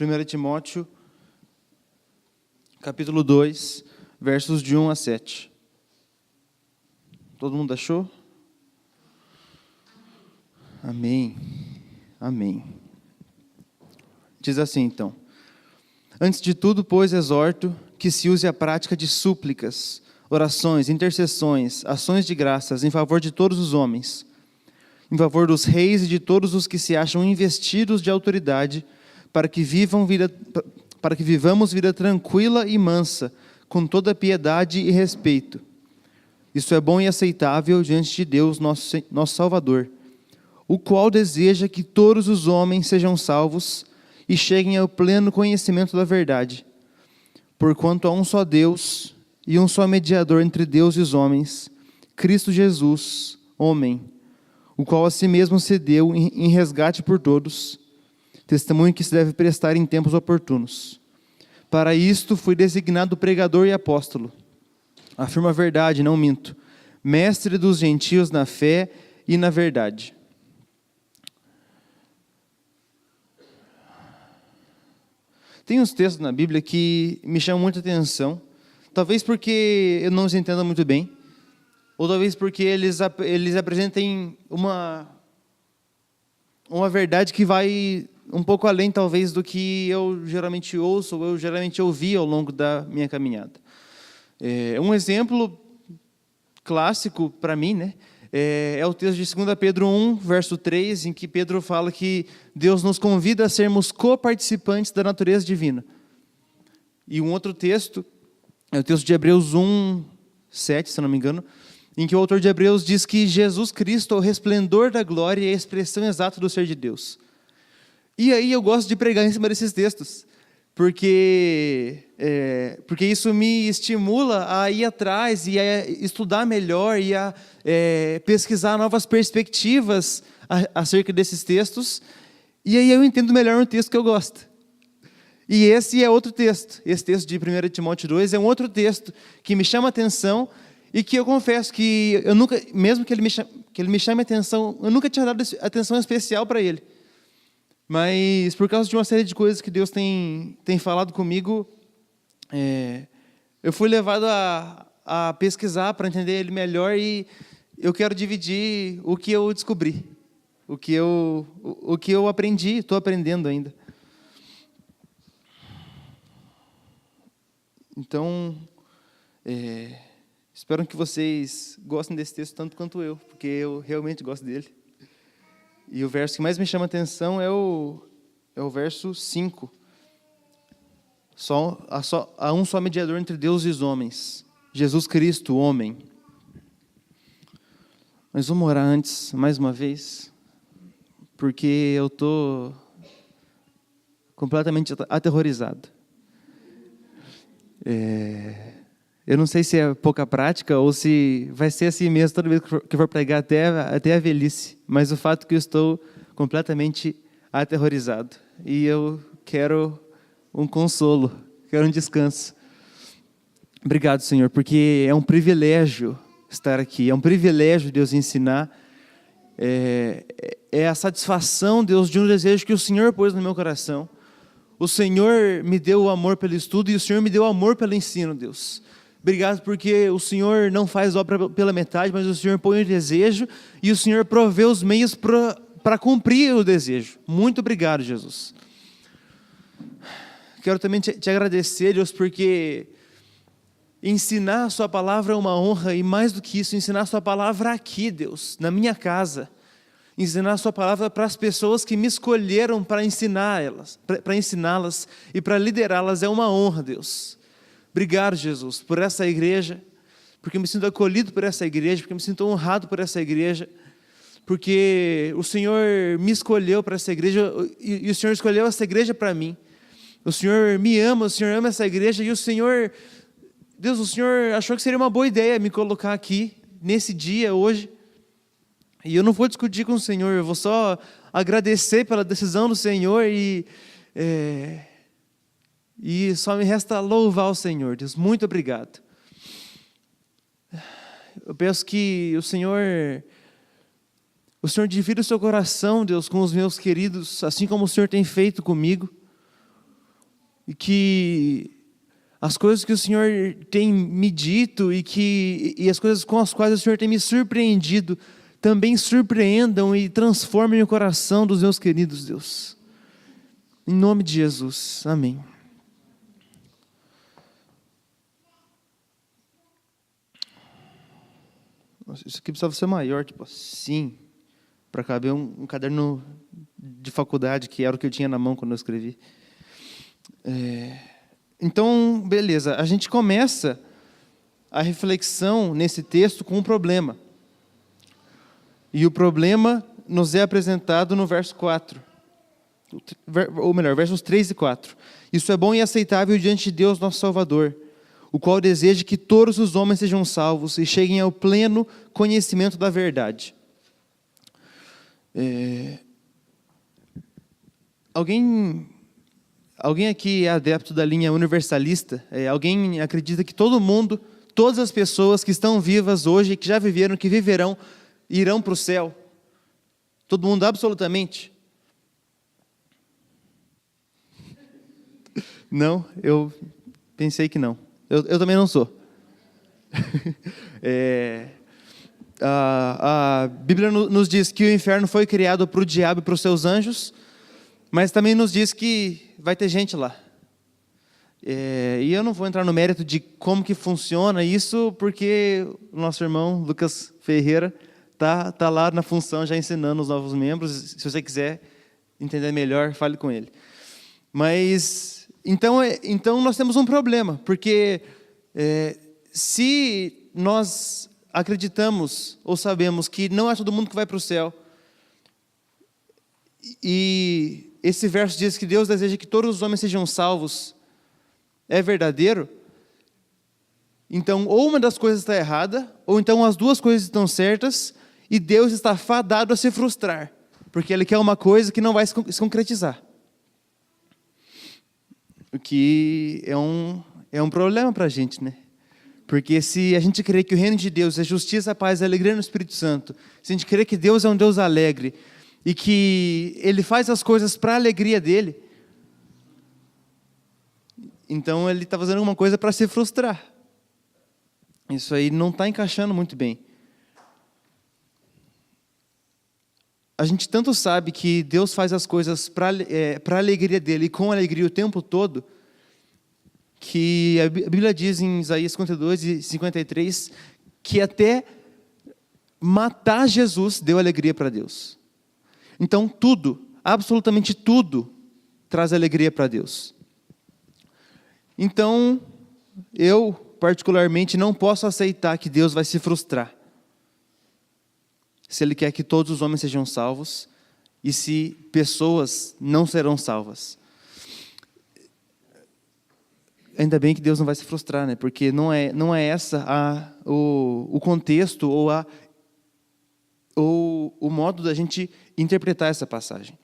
1 Timóteo, capítulo 2, versos de 1 a 7. Todo mundo achou? Amém. Amém. Diz assim, então. Antes de tudo, pois, exorto que se use a prática de súplicas, orações, intercessões, ações de graças em favor de todos os homens, em favor dos reis e de todos os que se acham investidos de autoridade, para que vivamos vida tranquila e mansa, com toda piedade e respeito. Isso é bom e aceitável diante de Deus, nosso Salvador, o qual deseja que todos os homens sejam salvos e cheguem ao pleno conhecimento da verdade. Porquanto há um só Deus e um só mediador entre Deus e os homens, Cristo Jesus, homem, o qual a si mesmo se deu em resgate por todos, testemunho que se deve prestar em tempos oportunos. Para isto fui designado pregador e apóstolo. Afirmo a verdade, não minto. Mestre dos gentios na fé e na verdade. Tem uns textos na Bíblia que me chamam muita atenção. Talvez porque eu não os entenda muito bem. Ou talvez porque eles apresentem uma verdade que vai um pouco além, talvez, do que eu geralmente ouço, ou eu geralmente ouvi ao longo da minha caminhada. Um exemplo clássico para mim, né, é o texto de 2 Pedro 1, verso 3, em que Pedro fala que Deus nos convida a sermos coparticipantes da natureza divina. E um outro texto é o texto de Hebreus 1, 7, se não me engano, em que o autor de Hebreus diz que Jesus Cristo é o resplendor da glória e a expressão exata do ser de Deus. E aí eu gosto de pregar em cima desses textos, porque isso me estimula a ir atrás e a estudar melhor e a pesquisar novas perspectivas acerca desses textos, e aí eu entendo melhor um texto que eu gosto. E esse é outro texto, esse texto de 1 Timóteo 2 é um outro texto que me chama a atenção e que eu confesso que eu nunca, mesmo que ele me chame a atenção, eu nunca tinha dado atenção especial para ele. Mas por causa de uma série de coisas que Deus tem falado comigo, eu fui levado a pesquisar para entender ele melhor e eu quero dividir o que eu descobri, o que eu aprendi, estou aprendendo ainda. Então, espero que vocês gostem desse texto tanto quanto eu, porque eu realmente gosto dele. E o verso que mais me chama a atenção é o verso 5. Há um só mediador entre Deus e os homens, Jesus Cristo, homem. Mas vamos orar antes, mais uma vez, porque eu estou completamente aterrorizado. Eu não sei se é pouca prática ou se vai ser assim mesmo toda vez que for pregar até a velhice, mas o fato é que eu estou completamente aterrorizado e eu quero um consolo, quero um descanso. Obrigado, Senhor, porque é um privilégio estar aqui, é um privilégio, Deus, ensinar, é a satisfação, Deus, de um desejo que o Senhor pôs no meu coração. O Senhor me deu o amor pelo estudo e o Senhor me deu o amor pelo ensino, Deus. Obrigado porque o Senhor não faz obra pela metade, mas o Senhor põe o desejo e o Senhor provê os meios para cumprir o desejo. Muito obrigado, Jesus. Quero também te agradecer, Deus, porque ensinar a sua palavra é uma honra e mais do que isso, ensinar a sua palavra aqui, Deus, na minha casa. Ensinar a sua palavra para as pessoas que me escolheram para ensiná-las e para liderá-las é uma honra, Deus. Obrigado, Jesus, por essa igreja, porque eu me sinto acolhido por essa igreja, porque eu me sinto honrado por essa igreja, porque o Senhor me escolheu para essa igreja e o Senhor escolheu essa igreja para mim. O Senhor me ama, o Senhor ama essa igreja e o Senhor, Deus, o Senhor achou que seria uma boa ideia me colocar aqui, nesse dia, hoje. E eu não vou discutir com o Senhor, eu vou só agradecer pela decisão do Senhor e só me resta louvar o Senhor. Deus, muito obrigado. Eu peço que o Senhor divida o seu coração, Deus, com os meus queridos, assim como o Senhor tem feito comigo. e que as coisas que o Senhor tem me dito e as coisas com as quais o Senhor tem me surpreendido também surpreendam e transformem o coração dos meus queridos, Deus. Em nome de Jesus. Amém. Nossa, isso aqui precisava ser maior, tipo assim, para caber um caderno de faculdade, que era o que eu tinha na mão quando eu escrevi. Então, beleza, a gente começa a reflexão nesse texto com um problema. E o problema nos é apresentado no verso 4. Ou melhor, versos 3 e 4. Isso é bom e aceitável diante de Deus, nosso Salvador, o qual deseja que todos os homens sejam salvos e cheguem ao pleno conhecimento da verdade. Alguém aqui é adepto da linha universalista? Alguém acredita que todo mundo, todas as pessoas que estão vivas hoje, que já viveram, que viverão, irão para o céu? Todo mundo, absolutamente? Não, eu pensei que não. Eu também não sou. A Bíblia nos diz que o inferno foi criado para o diabo e para os seus anjos, mas também nos diz que vai ter gente lá. E eu não vou entrar no mérito de como que funciona isso, porque o nosso irmão Lucas Ferreira tá lá na função já ensinando os novos membros. Se você quiser entender melhor, fale com ele. Mas então nós temos um problema, porque se nós acreditamos ou sabemos que não é todo mundo que vai para o céu, e esse verso diz que Deus deseja que todos os homens sejam salvos, é verdadeiro, então ou uma das coisas está errada, ou então as duas coisas estão certas, e Deus está fadado a se frustrar, porque Ele quer uma coisa que não vai se concretizar. O que é um problema para a gente, né? Porque se a gente crê que o reino de Deus é justiça, paz e alegria no Espírito Santo, se a gente crê que Deus é um Deus alegre, e que Ele faz as coisas para a alegria dEle, então Ele está fazendo alguma coisa para se frustrar. Isso aí não está encaixando muito bem. A gente tanto sabe que Deus faz as coisas para a alegria dEle e com alegria o tempo todo, que a Bíblia diz em Isaías 52 e 53 que até matar Jesus deu alegria para Deus. Então tudo, absolutamente tudo, traz alegria para Deus. Então, eu particularmente não posso aceitar que Deus vai se frustrar, se Ele quer que todos os homens sejam salvos, e se pessoas não serão salvas. Ainda bem que Deus não vai se frustrar, né? Porque não é essa o contexto ou o modo da gente interpretar essa passagem.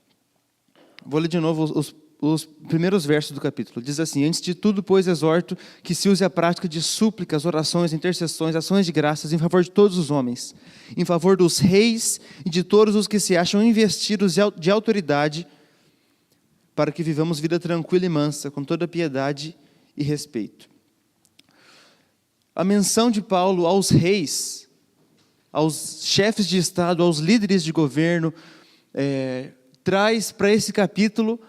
Vou ler de novo os primeiros versos do capítulo. Diz assim: antes de tudo, pois, exorto que se use a prática de súplicas, orações, intercessões, ações de graças em favor de todos os homens, em favor dos reis e de todos os que se acham investidos de autoridade, para que vivamos vida tranquila e mansa, com toda piedade e respeito. A menção de Paulo aos reis, aos chefes de Estado, aos líderes de governo, traz para esse capítulo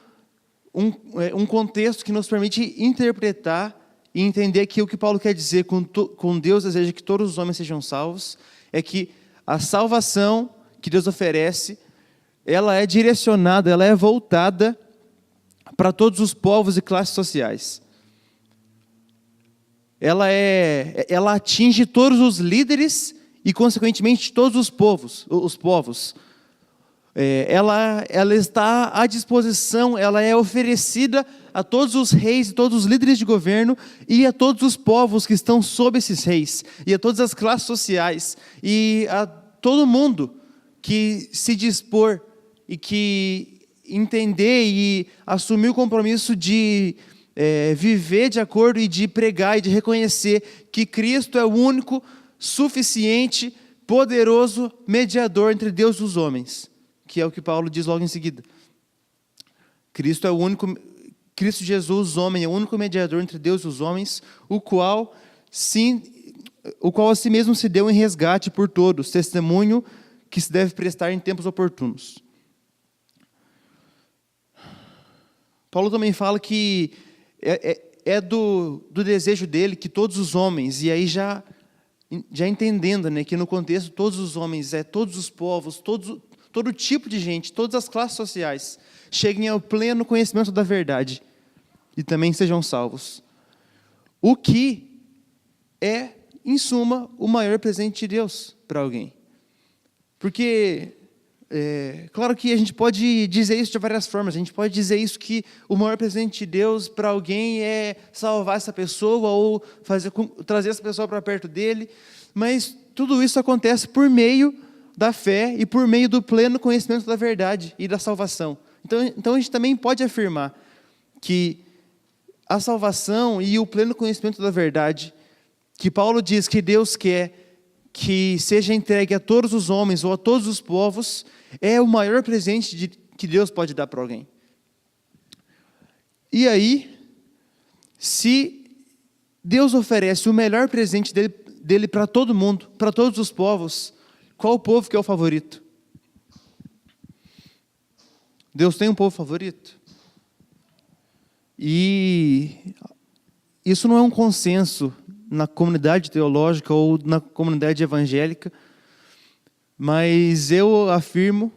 um contexto que nos permite interpretar e entender que o que Paulo quer dizer com Deus deseja que todos os homens sejam salvos, é que a salvação que Deus oferece, ela é direcionada, ela é voltada para todos os povos e classes sociais. Ela atinge todos os líderes e, consequentemente, todos os povos. Ela está à disposição, ela é oferecida a todos os reis, todos os líderes de governo e a todos os povos que estão sob esses reis, e a todas as classes sociais, e a todo mundo que se dispor e que entender e assumir o compromisso de viver de acordo e de pregar e de reconhecer que Cristo é o único, suficiente, poderoso mediador entre Deus e os homens, que é o que Paulo diz logo em seguida. Cristo é o único Cristo Jesus, homem, é o único mediador entre Deus e os homens, o qual a si mesmo se deu em resgate por todos, testemunho que se deve prestar em tempos oportunos. Paulo também fala que é do desejo dele que todos os homens, e aí já entendendo, né, que no contexto todos os homens, todos os povos, todo tipo de gente, todas as classes sociais, cheguem ao pleno conhecimento da verdade e também sejam salvos. O que é, em suma, o maior presente de Deus para alguém. Porque, claro que a gente pode dizer isso de várias formas. A gente pode dizer isso que o maior presente de Deus para alguém é salvar essa pessoa ou trazer essa pessoa para perto dele. Mas tudo isso acontece por meio da fé e por meio do pleno conhecimento da verdade e da salvação. Então a gente também pode afirmar que a salvação e o pleno conhecimento da verdade, que Paulo diz que Deus quer que seja entregue a todos os homens ou a todos os povos, é o maior presente que Deus pode dar para alguém. E aí, se Deus oferece o melhor presente dele para todo mundo, para todos os povos, qual o povo que é o favorito? Deus tem um povo favorito? E isso não é um consenso na comunidade teológica ou na comunidade evangélica, mas eu afirmo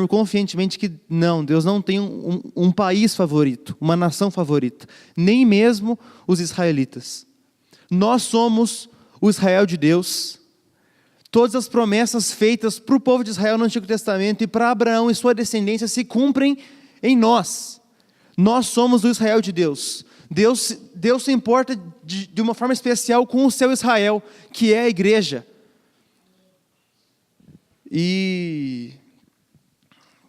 confiantemente que não, Deus não tem um país favorito, uma nação favorita, nem mesmo os israelitas. Nós somos o Israel de Deus. Todas as promessas feitas para o povo de Israel no Antigo Testamento e para Abraão e sua descendência se cumprem em nós. Nós somos o Israel de Deus. Deus se importa de uma forma especial com o seu Israel, que é a igreja. E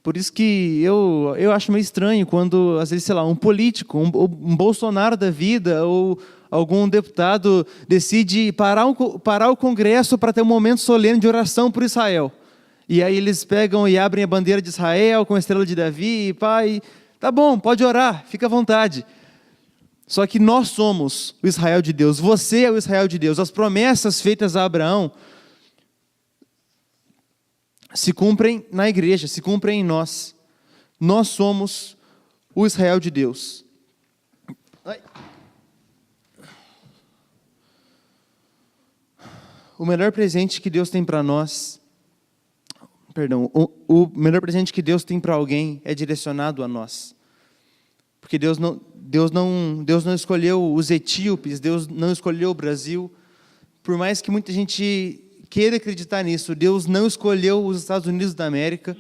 por isso que eu acho meio estranho quando, às vezes, sei lá, um político, um Bolsonaro da vida, ou algum deputado decide parar o Congresso para ter um momento solene de oração por Israel. E aí eles pegam e abrem a bandeira de Israel com a estrela de Davi, e pai, tá bom, pode orar, fica à vontade. Só que nós somos o Israel de Deus, você é o Israel de Deus. As promessas feitas a Abraão se cumprem na igreja, se cumprem em nós. Nós somos o Israel de Deus. O melhor presente que Deus tem para nós, o melhor presente que Deus tem para alguém é direcionado a nós. Porque Deus não escolheu os etíopes, Deus não escolheu o Brasil. Por mais que muita gente queira acreditar nisso, Deus não escolheu os Estados Unidos da América.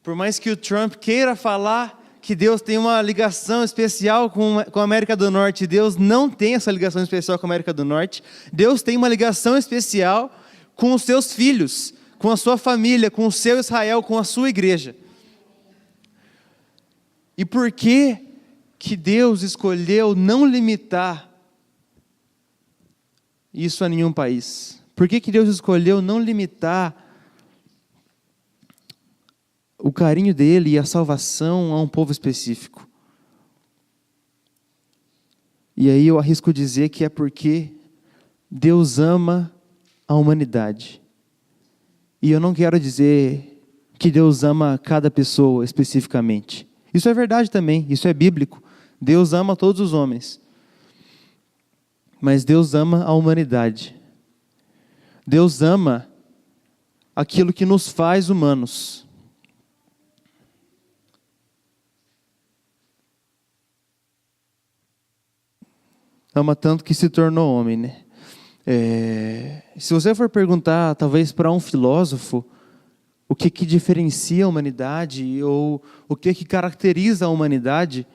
Por mais que o Trump queira falar que Deus tem uma ligação especial com a América do Norte, Deus não tem essa ligação especial com a América do Norte. Deus tem uma ligação especial com os seus filhos, com a sua família, com o seu Israel, com a sua igreja. E por que Deus escolheu não limitar isso a nenhum país? Por que Deus escolheu não limitar o carinho dele e a salvação a um povo específico? E aí eu arrisco dizer que é porque Deus ama a humanidade. E eu não quero dizer que Deus ama cada pessoa especificamente. Isso é verdade também, isso é bíblico. Deus ama todos os homens. Mas Deus ama a humanidade. Deus ama aquilo que nos faz humanos. Ama tanto que se tornou homem, né? Se você for perguntar, talvez para um filósofo, o que diferencia a humanidade ou o que caracteriza a humanidade,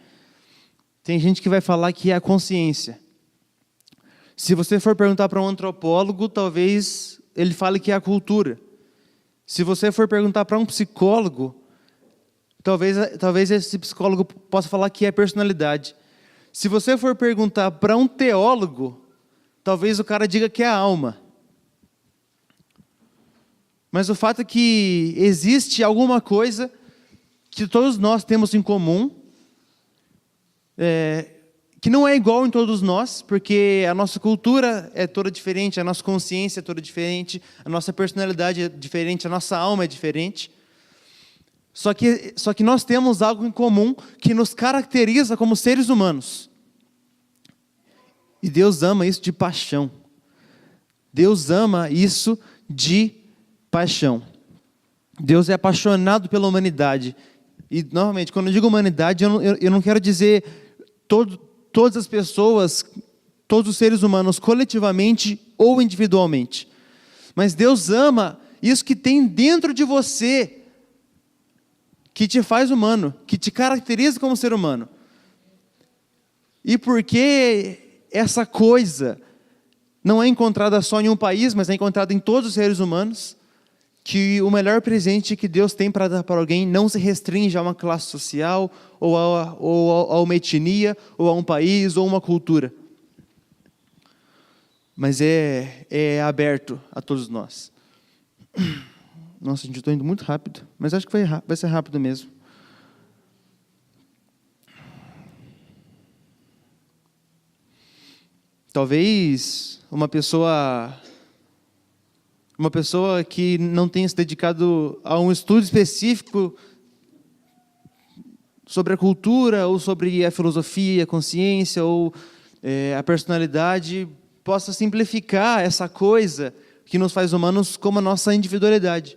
tem gente que vai falar que é a consciência. Se você for perguntar para um antropólogo, talvez ele fale que é a cultura. Se você for perguntar para um psicólogo, talvez esse psicólogo possa falar que é a personalidade. Se você for perguntar para um teólogo, talvez o cara diga que é a alma. Mas o fato é que existe alguma coisa que todos nós temos em comum, que não é igual em todos nós, porque a nossa cultura é toda diferente, a nossa consciência é toda diferente, a nossa personalidade é diferente, a nossa alma é diferente. Só que nós temos algo em comum que nos caracteriza como seres humanos. E Deus ama isso de paixão. Deus ama isso de paixão. Deus é apaixonado pela humanidade. E, novamente, quando eu digo humanidade, eu não quero dizer todas as pessoas, todos os seres humanos, coletivamente ou individualmente. Mas Deus ama isso que tem dentro de você, que te faz humano, que te caracteriza como ser humano. E porque essa coisa não é encontrada só em um país, mas é encontrada em todos os seres humanos, que o melhor presente que Deus tem para dar para alguém não se restringe a uma classe social, ou a uma etnia, ou a um país, ou uma cultura. Mas é aberto a todos nós. Nossa, gente, eu estou indo muito rápido, mas acho que vai ser rápido mesmo. Talvez uma pessoa que não tenha se dedicado a um estudo específico sobre a cultura, ou sobre a filosofia, a consciência, ou a personalidade, possa simplificar essa coisa que nos faz humanos como a nossa individualidade.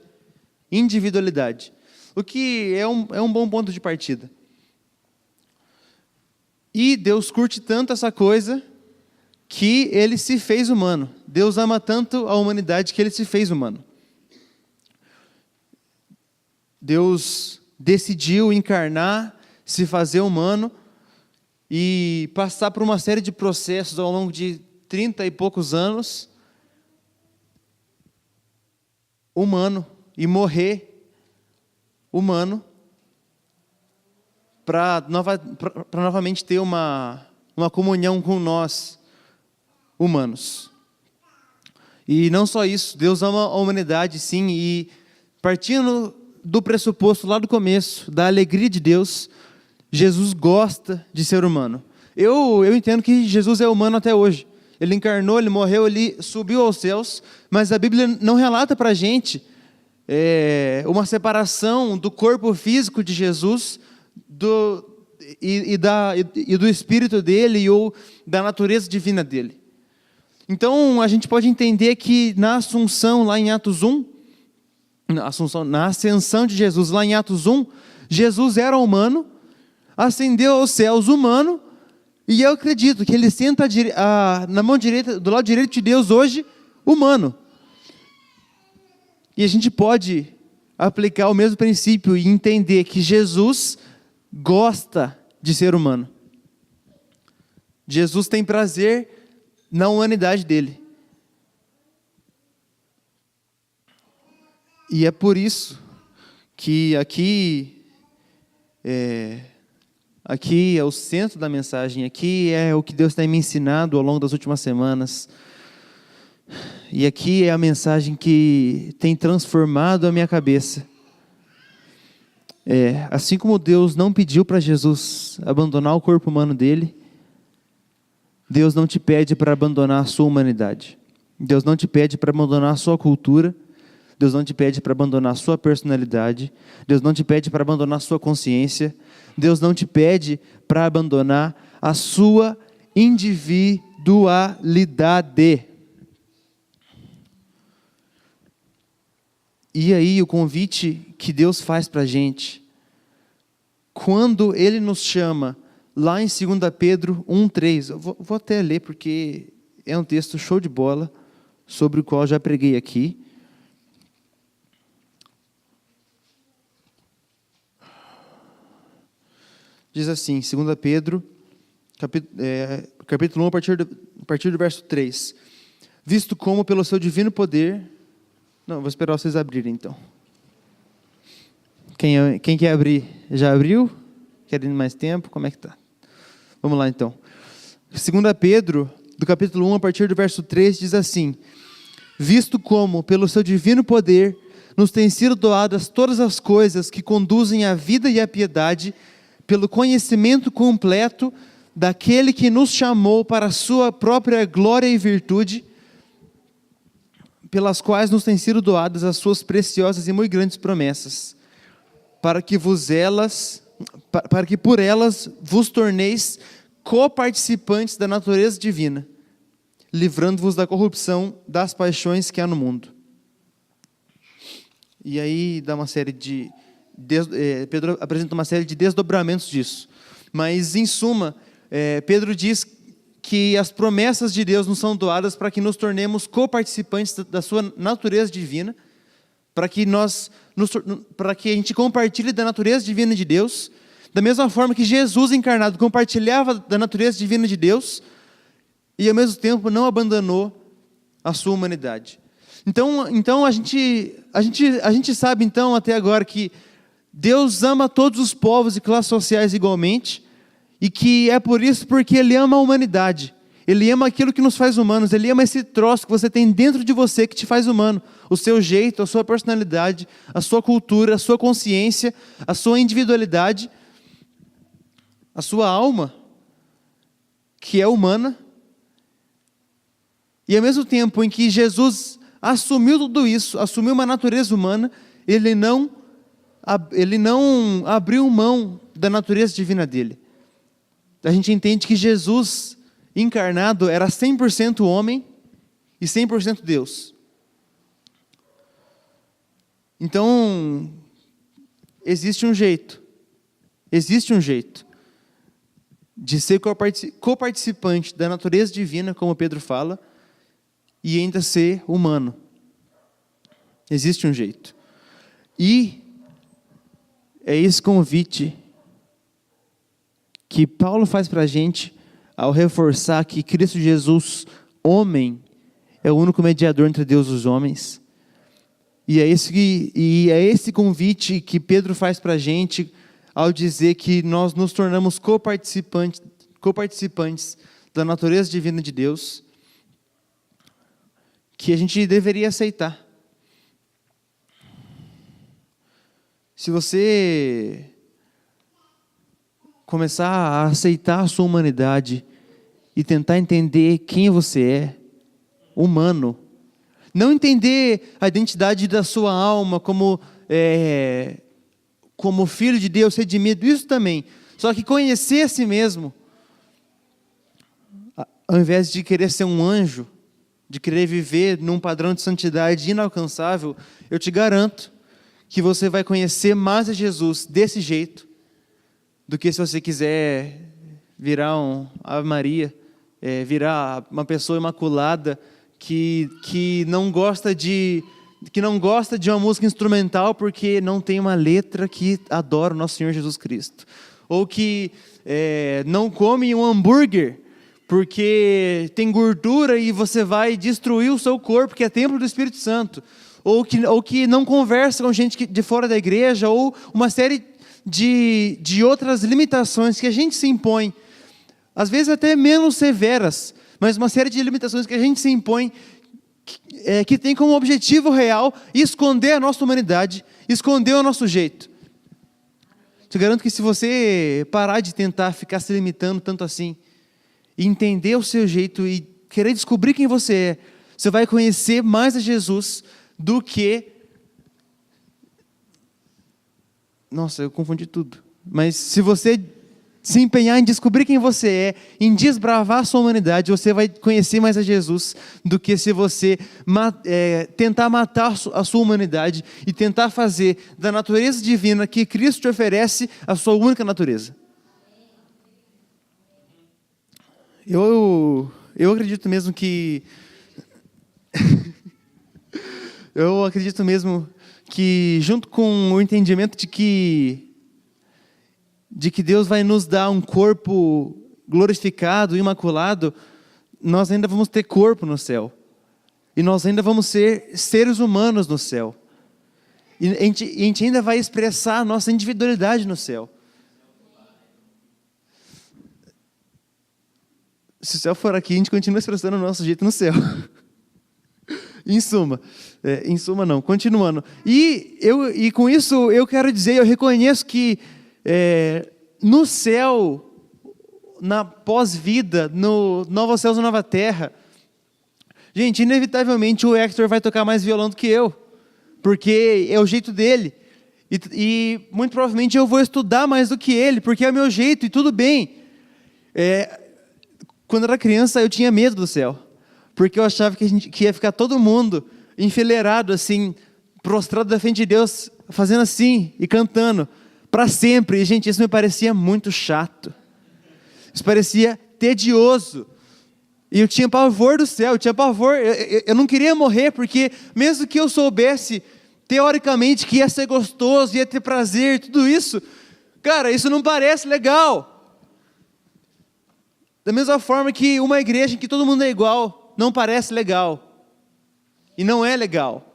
O que é um bom ponto de partida. E Deus curte tanto essa coisa que Ele se fez humano. Deus ama tanto a humanidade que Ele se fez humano. Deus decidiu encarnar, se fazer humano e passar por uma série de processos ao longo de 30 e poucos anos, humano, e morrer humano, para novamente ter uma comunhão com nós, humanos. E não só isso, Deus ama a humanidade, sim, e partindo do pressuposto lá do começo, da alegria de Deus, Jesus gosta de ser humano. Eu entendo que Jesus é humano até hoje. Ele encarnou, Ele morreu, Ele subiu aos céus, mas a Bíblia não relata para a gente uma separação do corpo físico de Jesus e do espírito dele ou da natureza divina dele. Então, a gente pode entender que na Assunção, lá em Atos 1, na ascensão de Jesus, lá em Atos 1, Jesus era humano, ascendeu aos céus humano, e eu acredito que Ele senta na mão direita, do lado direito de Deus hoje, humano. E a gente pode aplicar o mesmo princípio e entender que Jesus gosta de ser humano. Jesus tem prazer na humanidade dele. E é por isso que aqui é o centro da mensagem, aqui é o que Deus tem me ensinado ao longo das últimas semanas. E aqui é a mensagem que tem transformado a minha cabeça. Assim como Deus não pediu para Jesus abandonar o corpo humano dele, Deus não te pede para abandonar a sua humanidade. Deus não te pede para abandonar a sua cultura. Deus não te pede para abandonar a sua personalidade. Deus não te pede para abandonar a sua consciência. Deus não te pede para abandonar a sua individualidade. E aí o convite que Deus faz para a gente, quando Ele nos chama, lá em 2 Pedro 1,3, eu vou até ler porque é um texto show de bola, sobre o qual já preguei aqui. Diz assim, 2 Pedro, capítulo 1, a partir do verso 3. Visto como pelo seu divino poder... Não, vou esperar vocês abrirem então. Quem quer abrir? Já abriu? Querendo mais tempo? Como é que está? Vamos lá então. 2 Pedro, do capítulo 1, a partir do verso 3, diz assim: visto como, pelo seu divino poder, nos têm sido doadas todas as coisas que conduzem à vida e à piedade, pelo conhecimento completo daquele que nos chamou para a sua própria glória e virtude, pelas quais nos têm sido doadas as suas preciosas e muito grandes promessas, para que por elas vos torneis coparticipantes da natureza divina, livrando-vos da corrupção das paixões que há no mundo. E aí dá uma série Pedro apresenta uma série de desdobramentos disso. Mas, em suma, Pedro diz que as promessas de Deus nos são doadas para que nos tornemos coparticipantes da sua natureza divina, para que a gente compartilhe da natureza divina de Deus, da mesma forma que Jesus encarnado compartilhava da natureza divina de Deus, e ao mesmo tempo não abandonou a sua humanidade. Então a gente sabe então até agora que Deus ama todos os povos e classes sociais igualmente, e que é por isso porque Ele ama a humanidade. Ele ama aquilo que nos faz humanos. Ele ama esse troço que você tem dentro de você que te faz humano. O seu jeito, a sua personalidade, a sua cultura, a sua consciência, a sua individualidade, a sua alma, que é humana. E ao mesmo tempo em que Jesus assumiu tudo isso, assumiu uma natureza humana, Ele não abriu mão da natureza divina dele. A gente entende que Jesus encarnado era 100% homem e 100% Deus. Então, existe um jeito de ser coparticipante da natureza divina, como Pedro fala, e ainda ser humano. Existe um jeito. E é esse convite que Paulo faz para a gente ao reforçar que Cristo Jesus, homem, é o único mediador entre Deus e os homens. E é esse convite que Pedro faz para a gente ao dizer que nós nos tornamos coparticipantes da natureza divina de Deus, que a gente deveria aceitar. Se você começar a aceitar a sua humanidade e tentar entender quem você é, humano, não entender a identidade da sua alma como filho de Deus redimido, isso também, só que conhecer a si mesmo, ao invés de querer ser um anjo, de querer viver num padrão de santidade inalcançável, eu te garanto que você vai conhecer mais a Jesus desse jeito, do que se você quiser virar um Ave Maria, virar uma pessoa imaculada que não gosta de uma música instrumental porque não tem uma letra que adora o nosso Senhor Jesus Cristo, ou que não come um hambúrguer porque tem gordura e você vai destruir o seu corpo, que é templo do Espírito Santo, ou que não conversa com gente de fora da igreja, ou uma série de outras limitações que a gente se impõe, às vezes até menos severas, mas uma série de limitações que a gente se impõe, que tem como objetivo real esconder a nossa humanidade, esconder o nosso jeito. Te garanto que se você parar de tentar ficar se limitando tanto assim, e entender o seu jeito e querer descobrir quem você é, você vai conhecer mais a Jesus do que... Nossa, eu confundi tudo. Mas se você se empenhar em descobrir quem você é, em desbravar a sua humanidade, você vai conhecer mais a Jesus do que se você tentar matar a sua humanidade e tentar fazer da natureza divina que Cristo te oferece a sua única natureza. Eu acredito mesmo que... eu acredito mesmo que, junto com o entendimento de que Deus vai nos dar um corpo glorificado, imaculado, nós ainda vamos ter corpo no céu. E nós ainda vamos ser seres humanos no céu. E a gente ainda vai expressar a nossa individualidade no céu. Se o céu for aqui, a gente continua expressando o nosso jeito no céu. Em suma não, continuando. E com isso eu quero dizer, eu reconheço que no céu na pós-vida, no Novo Céus e Nova Terra, gente, inevitavelmente o Hector vai tocar mais violão do que eu, porque é o jeito dele. E muito provavelmente eu vou estudar mais do que ele, porque é o meu jeito, e tudo bem. Quando eu era criança, eu tinha medo do céu, porque eu achava que ia ficar todo mundo enfileirado, assim, prostrado da frente de Deus, fazendo assim e cantando para sempre. E, gente, isso me parecia muito chato. Isso parecia tedioso. E eu tinha pavor do céu, eu tinha pavor. Eu não queria morrer, porque mesmo que eu soubesse, teoricamente, que ia ser gostoso, ia ter prazer, tudo isso, cara, isso não parece legal. Da mesma forma que uma igreja em que todo mundo é igual, não parece legal. E não é legal.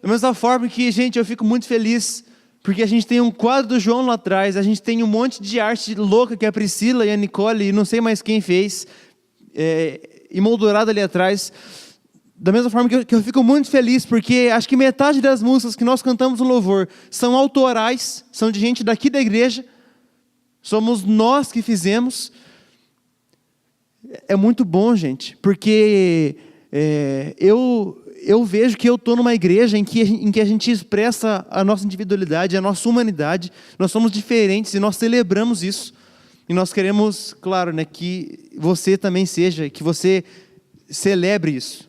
Da mesma forma que, gente, eu fico muito feliz, porque a gente tem um quadro do João lá atrás, a gente tem um monte de arte louca que a Priscila e a Nicole, e não sei mais quem fez, emoldurado ali atrás. Da mesma forma que eu fico muito feliz, porque acho que metade das músicas que nós cantamos no louvor são autorais, são de gente daqui da igreja, somos nós que fizemos. É muito bom, gente, porque eu vejo que eu estou numa igreja em que a gente expressa a nossa individualidade, a nossa humanidade, nós somos diferentes e nós celebramos isso. E nós queremos, claro, né, que você também seja, que você celebre isso.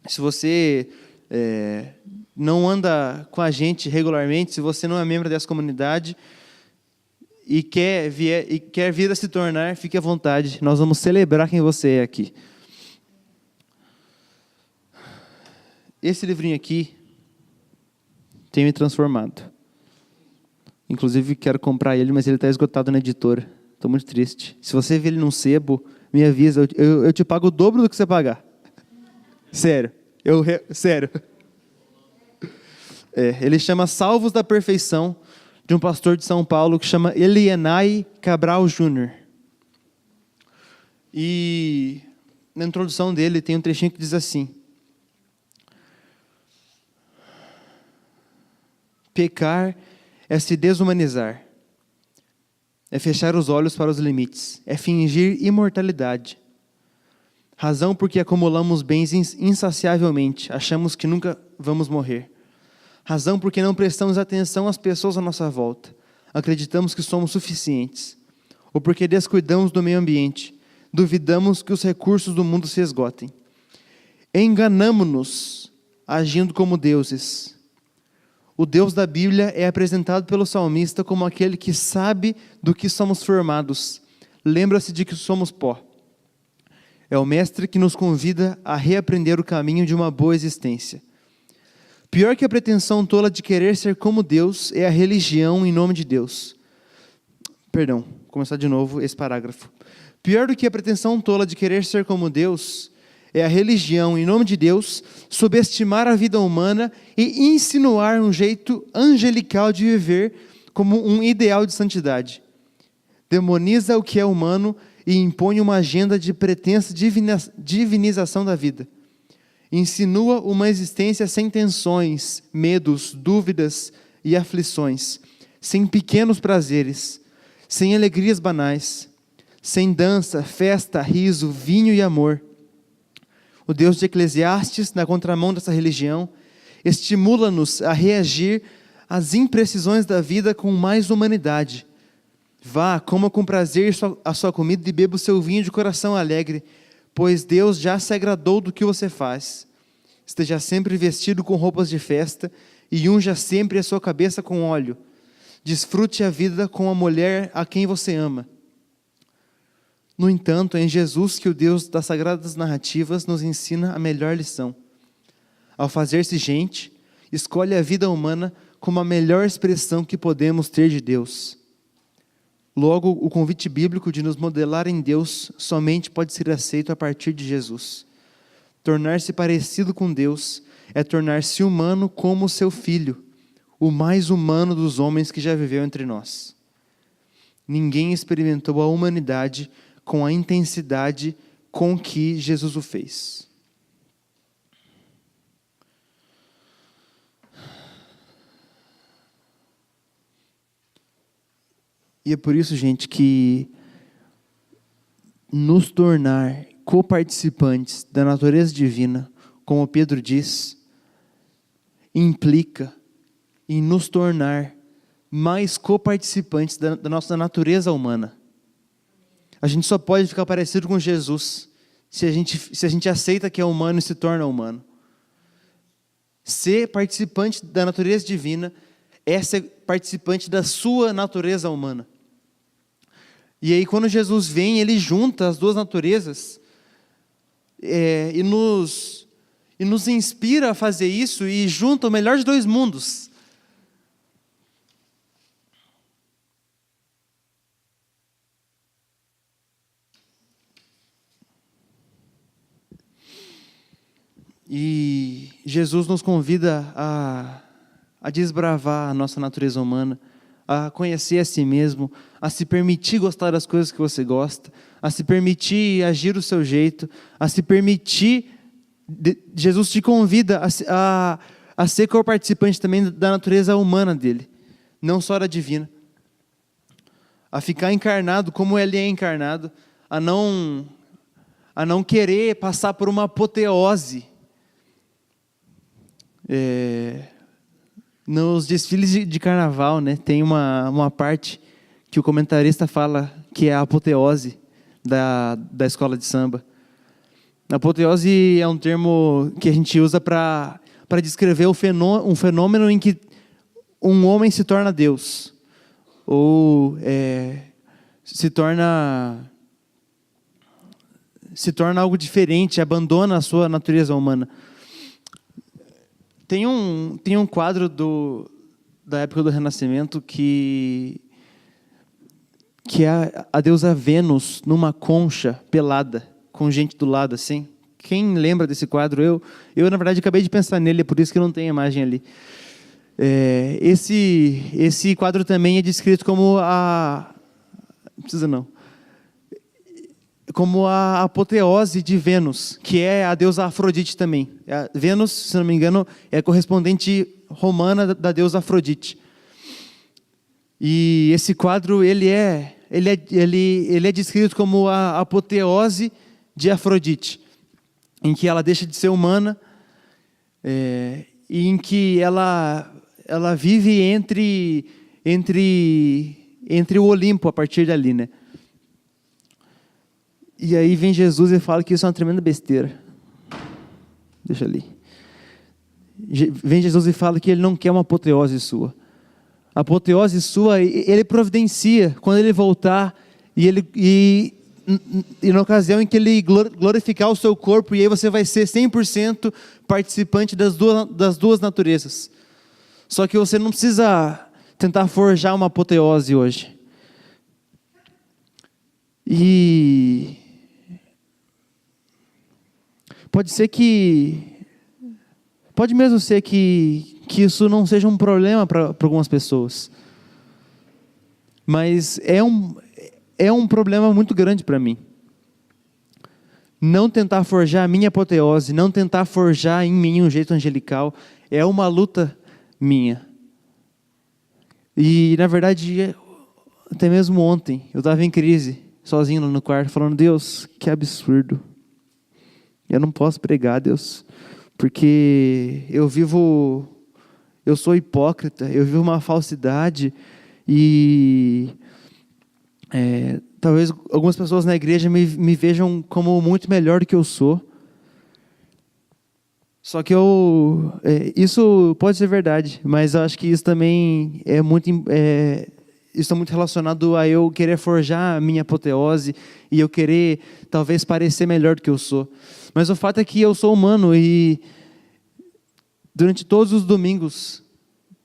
Se você não anda com a gente regularmente, se você não é membro dessa comunidade e quer vir a se tornar, fique à vontade. Nós vamos celebrar quem você é aqui. Esse livrinho aqui tem me transformado. Inclusive, quero comprar ele, mas ele está esgotado na editora. Estou muito triste. Se você vê ele num sebo, me avisa. Eu te pago o dobro do que você pagar. Sério. Sério. Ele chama Salvos da Perfeição, de um pastor de São Paulo que chama Elienay Cabral Jr. E na introdução dele tem um trechinho que diz assim: pecar é se desumanizar, é fechar os olhos para os limites, é fingir imortalidade. Razão porque acumulamos bens insaciavelmente, achamos que nunca vamos morrer. Razão porque não prestamos atenção às pessoas à nossa volta, acreditamos que somos suficientes. Ou porque descuidamos do meio ambiente, duvidamos que os recursos do mundo se esgotem. Enganamo-nos agindo como deuses. O Deus da Bíblia é apresentado pelo salmista como aquele que sabe do que somos formados, lembra-se de que somos pó. É o mestre que nos convida a reaprender o caminho de uma boa existência. Pior que a pretensão tola de querer ser como Deus é a religião em nome de Deus. Perdão, vou começar de novo esse parágrafo. Pior do que a pretensão tola de querer ser como Deus é a religião em nome de Deus subestimar a vida humana e insinuar um jeito angelical de viver como um ideal de santidade. Demoniza o que é humano e impõe uma agenda de pretensa divinização da vida. Insinua uma existência sem tensões, medos, dúvidas e aflições, sem pequenos prazeres, sem alegrias banais, sem dança, festa, riso, vinho e amor. O Deus de Eclesiastes, na contramão dessa religião, estimula-nos a reagir às imprecisões da vida com mais humanidade. Vá, coma com prazer a sua comida e beba o seu vinho de coração alegre, pois Deus já se agradou do que você faz. Esteja sempre vestido com roupas de festa e unja sempre a sua cabeça com óleo. Desfrute a vida com a mulher a quem você ama. No entanto, é em Jesus que o Deus das sagradas narrativas nos ensina a melhor lição. Ao fazer-se gente, escolhe a vida humana como a melhor expressão que podemos ter de Deus. Logo, o convite bíblico de nos modelar em Deus somente pode ser aceito a partir de Jesus. Tornar-se parecido com Deus é tornar-se humano como seu Filho, o mais humano dos homens que já viveu entre nós. Ninguém experimentou a humanidade com a intensidade com que Jesus o fez. E é por isso, gente, que nos tornar coparticipantes da natureza divina, como Pedro diz, implica em nos tornar mais coparticipantes da nossa natureza humana. A gente só pode ficar parecido com Jesus se a gente aceita que é humano e se torna humano. Ser participante da natureza divina é ser participante da sua natureza humana. E aí quando Jesus vem, Ele junta as duas naturezas e nos inspira a fazer isso e junta o melhor de dois mundos. E Jesus nos convida a desbravar a nossa natureza humana, a conhecer a si mesmo, a se permitir gostar das coisas que você gosta, a se permitir agir do seu jeito, a se permitir. Jesus te convida a ser co-participante também da natureza humana dele, não só da divina. A ficar encarnado como ele é encarnado, a não querer passar por uma apoteose. Nos desfiles de carnaval, né, tem uma parte que o comentarista fala que é a apoteose da escola de samba. A apoteose é um termo que a gente usa para descrever um fenômeno em que um homem se torna Deus, ou se torna algo diferente, abandona a sua natureza humana. Tem um quadro da época do Renascimento que é a deusa Vênus numa concha pelada, com gente do lado assim. Quem lembra desse quadro? Eu na verdade acabei de pensar nele, é por isso que não tem imagem ali. Esse quadro também é descrito como não precisa não. Como a apoteose de Vênus, que é a deusa Afrodite também. Vênus, se não me engano, é a correspondente romana da deusa Afrodite. E esse quadro ele é descrito como a apoteose de Afrodite, em que ela deixa de ser humana e em que ela vive entre o Olimpo a partir dali, né? E aí vem Jesus e fala que isso é uma tremenda besteira. Deixa ali. Vem Jesus e fala que ele não quer uma apoteose sua. A apoteose sua, ele providencia quando ele voltar e na ocasião em que ele glorificar o seu corpo, e aí você vai ser 100% participante das duas naturezas. Só que você não precisa tentar forjar uma apoteose hoje. E pode mesmo ser que isso não seja um problema para algumas pessoas, mas é um problema muito grande para mim. Não tentar forjar a minha apoteose, não tentar forjar em mim um jeito angelical, é uma luta minha. E na verdade, até mesmo ontem, eu estava em crise, sozinho no quarto, falando: Deus, que absurdo. Eu não posso pregar, Deus, porque eu sou hipócrita, eu vivo uma falsidade e talvez algumas pessoas na igreja me vejam como muito melhor do que eu sou. Só que isso pode ser verdade, mas eu acho que isso também está muito relacionado a eu querer forjar a minha apoteose e eu querer talvez parecer melhor do que eu sou. Mas o fato é que eu sou humano e durante todos os domingos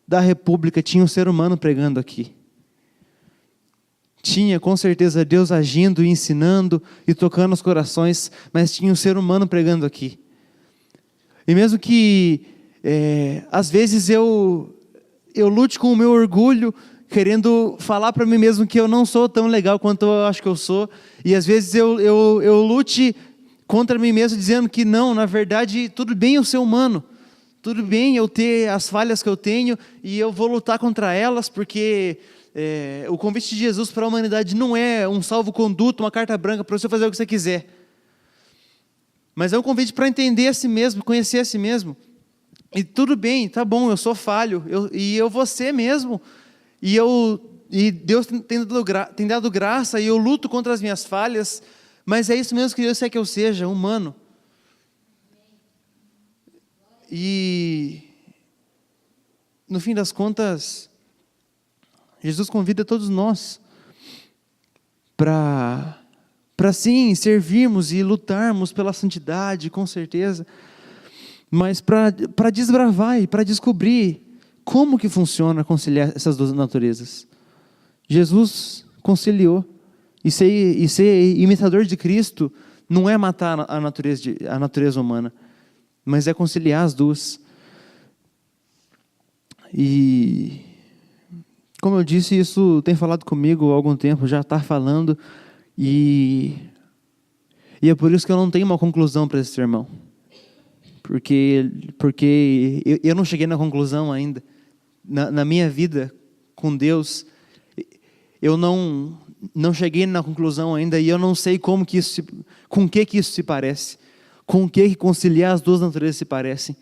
da República tinha um ser humano pregando aqui. Tinha com certeza Deus agindo e ensinando e tocando os corações, mas tinha um ser humano pregando aqui. E mesmo que às vezes eu lute com o meu orgulho, querendo falar para mim mesmo que eu não sou tão legal quanto eu acho que eu sou, e às vezes eu lute contra mim mesmo, dizendo que não, na verdade, tudo bem eu ser humano, tudo bem eu ter as falhas que eu tenho, e eu vou lutar contra elas, porque o convite de Jesus para a humanidade não é um salvo-conduto, uma carta branca para você fazer o que você quiser. Mas é um convite para entender a si mesmo, conhecer a si mesmo. E tudo bem, tá bom, eu sou falho, e eu vou ser mesmo. E Deus tem dado graça, e eu luto contra as minhas falhas, mas é isso mesmo que Deus quer que eu seja, humano. E, no fim das contas, Jesus convida todos nós para sim, servirmos e lutarmos pela santidade, com certeza, mas para desbravar e para descobrir como que funciona conciliar essas duas naturezas. Jesus conciliou, e ser imitador de Cristo não é matar a natureza humana, mas é conciliar as duas. E, como eu disse, isso tem falado comigo há algum tempo, já está falando, e é por isso que eu não tenho uma conclusão para esse sermão. Porque eu não cheguei na conclusão ainda. Na minha vida com Deus, eu não cheguei na conclusão ainda, e eu não sei com que isso se parece, com que conciliar as duas naturezas se parecem.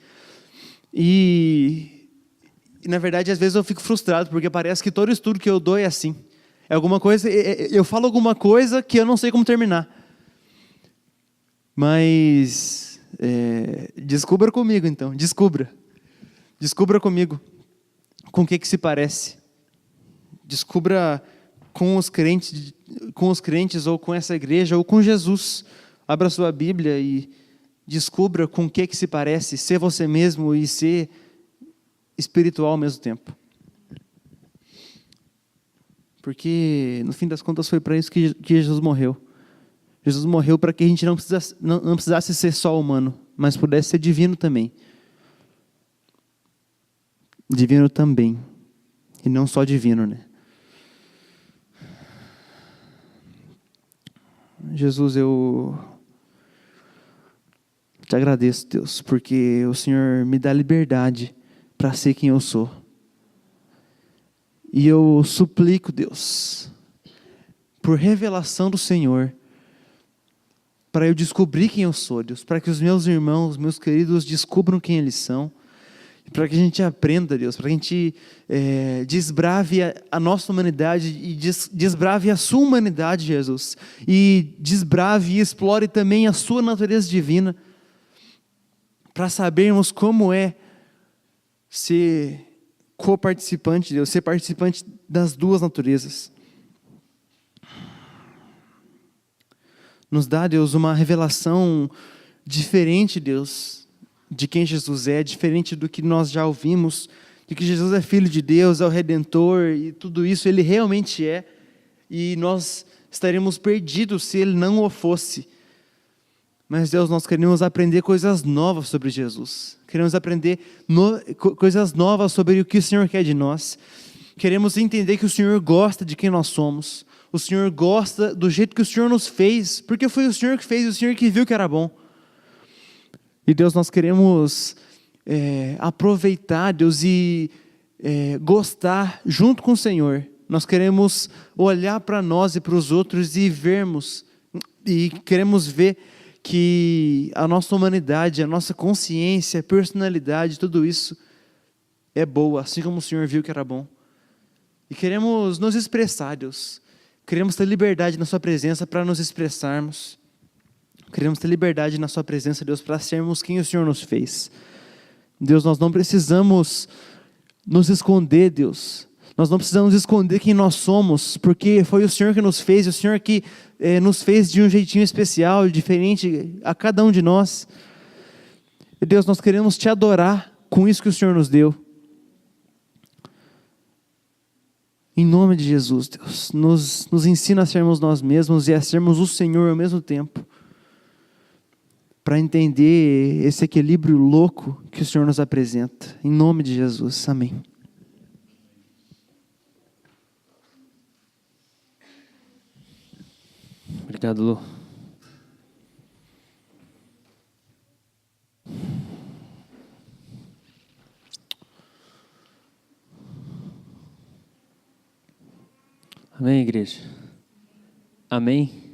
E na verdade, às vezes eu fico frustrado, porque parece que todo estudo que eu dou é assim. É alguma coisa, eu falo alguma coisa que eu não sei como terminar. Mas descubra comigo, então. Descubra comigo com o que se parece. Descubra com os crentes ou com essa igreja ou com Jesus. Abra sua Bíblia e descubra com o que se parece ser você mesmo e ser espiritual ao mesmo tempo. Porque, no fim das contas, foi para isso que Jesus morreu. Jesus morreu para que a gente não precisasse ser só humano, mas pudesse ser divino também. Divino também. E não só divino, né? Jesus, eu te agradeço, Deus, porque o Senhor me dá liberdade para ser quem eu sou. E eu suplico, Deus, por revelação do Senhor, para eu descobrir quem eu sou, Deus, para que os meus irmãos, meus queridos, descubram quem eles são, para que a gente aprenda, Deus, para que a gente desbrave a nossa humanidade e desbrave a sua humanidade, Jesus, e desbrave e explore também a sua natureza divina, para sabermos como é ser co-participante, Deus, ser participante das duas naturezas. Nos dá, Deus, uma revelação diferente, Deus, de quem Jesus é, diferente do que nós já ouvimos, de que Jesus é Filho de Deus, é o Redentor, e tudo isso Ele realmente é, e nós estaríamos perdidos se Ele não o fosse. Mas, Deus, nós queremos aprender coisas novas sobre Jesus. Queremos aprender coisas novas sobre o que o Senhor quer de nós. Queremos entender que o Senhor gosta de quem nós somos. O Senhor gosta do jeito que o Senhor nos fez, porque foi o Senhor que fez, o Senhor que viu que era bom. E, Deus, nós queremos aproveitar, Deus, e gostar junto com o Senhor. Nós queremos olhar para nós e para os outros e vermos, e queremos ver que a nossa humanidade, a nossa consciência, personalidade, tudo isso é boa, assim como o Senhor viu que era bom. E queremos nos expressar, Deus. Queremos ter liberdade na sua presença para nos expressarmos. Queremos ter liberdade na sua presença, Deus, para sermos quem o Senhor nos fez. Deus, nós não precisamos nos esconder, Deus. Nós não precisamos esconder quem nós somos, porque foi o Senhor que nos fez, o Senhor que nos fez de um jeitinho especial, diferente a cada um de nós. E, Deus, nós queremos te adorar com isso que o Senhor nos deu. Em nome de Jesus, Deus, nos ensina a sermos nós mesmos e a sermos o Senhor ao mesmo tempo, para entender esse equilíbrio louco que o Senhor nos apresenta. Em nome de Jesus, amém. Obrigado, Lu. igreja? Amém?